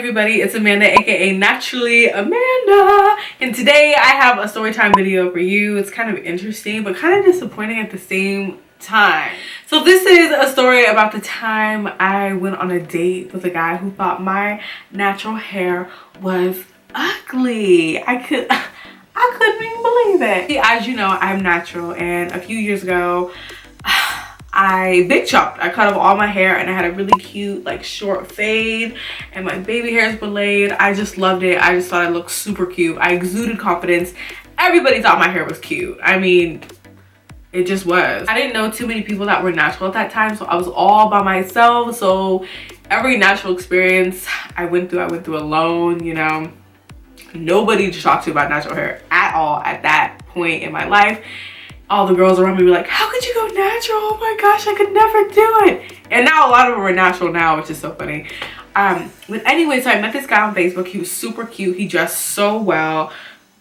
Everybody, it's Amanda, aka Naturally Amanda, and today I have a story time video for you. It's kind of interesting but kind of disappointing at the same time. So this is a story about the time I went on a date with a guy who thought my natural hair was ugly. I couldn't even believe it. As you know, I'm natural, and a few years ago I big chopped. I cut off all my hair and I had a really cute like short fade, and my baby hairs were laid. I just loved it. I just thought I looked super cute. I exuded confidence. Everybody thought my hair was cute. I mean, it just was. I didn't know too many people that were natural at that time, so I was all by myself. So every natural experience I went through alone, you know. Nobody to talk to about natural hair at all at that point in my life. All the girls around me were like, how could you go natural? Oh my gosh, I could never do it. And now a lot of them are natural now, which is so funny. But anyway, so I met this guy on Facebook. He was super cute. He dressed so well.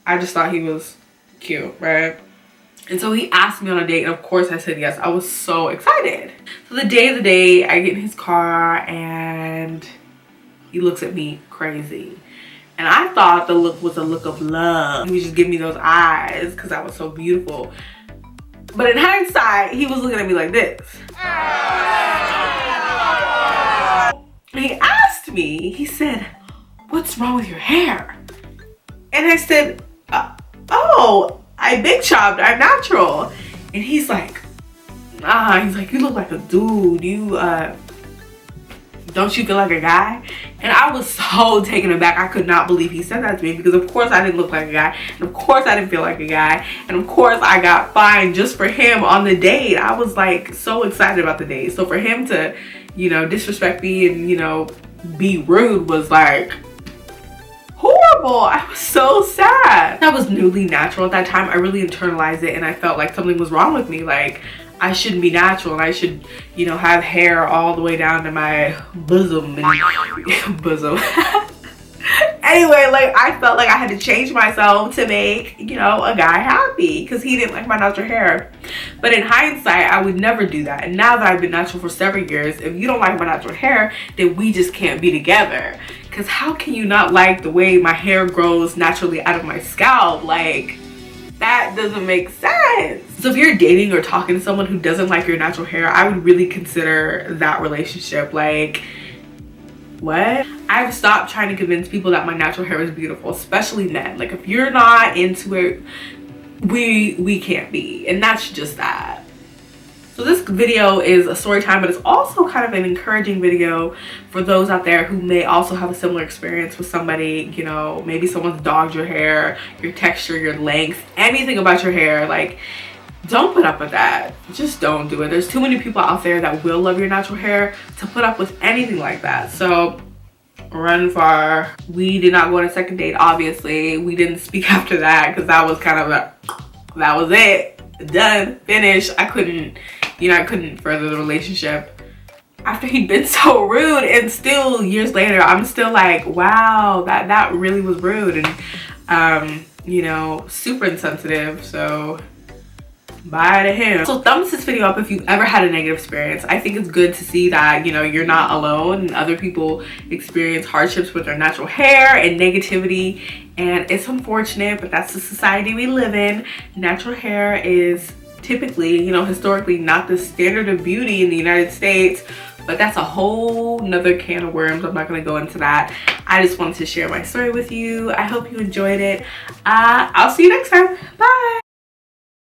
I just thought he was cute, right? And so he asked me on a date, and of course I said yes. I was so excited. So the day of the day, I get in his car and he looks at me crazy. And I thought the look was a look of love. He was just giving me those eyes because I was so beautiful. But in hindsight, he was looking at me like this. He asked me, he said, what's wrong with your hair? And I said, oh, I big chopped, I'm natural. And he's like, you look like a dude. You, don't you feel like a guy? And I was so taken aback. I could not believe he said that to me, because of course I didn't look like a guy, and of course I didn't feel like a guy, and of course I got fined just for him on the date. I was like so excited about the date. So for him to, you know, disrespect me and, you know, be rude was like horrible. I was so sad. I was newly natural at that time. I really internalized it, and I felt like something was wrong with me. Like I shouldn't be natural, and I should, you know, have hair all the way down to my bosom and bosom. Anyway, like I felt like I had to change myself to make, you know, a guy happy because he didn't like my natural hair. But in hindsight, I would never do that. And now that I've been natural for several years, if you don't like my natural hair, then we just can't be together. Because how can you not like the way my hair grows naturally out of my scalp? Like, that doesn't make sense. So if you're dating or talking to someone who doesn't like your natural hair, I would really consider that relationship. Like, what? I've stopped trying to convince people that my natural hair is beautiful, especially men. Like, if you're not into it, we can't be. And that's just that. So this video is a story time, but it's also kind of an encouraging video for those out there who may also have a similar experience with somebody. You know, maybe someone's dogged your hair, your texture, your length, anything about your hair. Like, don't put up with that. Just don't do it. There's too many people out there that will love your natural hair to put up with anything like that. So run far. We did not go on a second date, obviously. We didn't speak after that because that was kind of that was it. Done. Finished. I couldn't further the relationship after he'd been so rude, and still years later I'm still like, wow, that really was rude and you know, super insensitive. So bye to him. So thumbs this video up if you've ever had a negative experience. I think it's good to see that, you know, you're not alone and other people experience hardships with their natural hair and negativity, and it's unfortunate, but that's the society we live in. Natural hair is typically, you know, historically not the standard of beauty in the United States, but that's a whole nother can of worms. I'm not going to go into that. I just wanted to share my story with you. I hope you enjoyed it. I'll see you next time. Bye.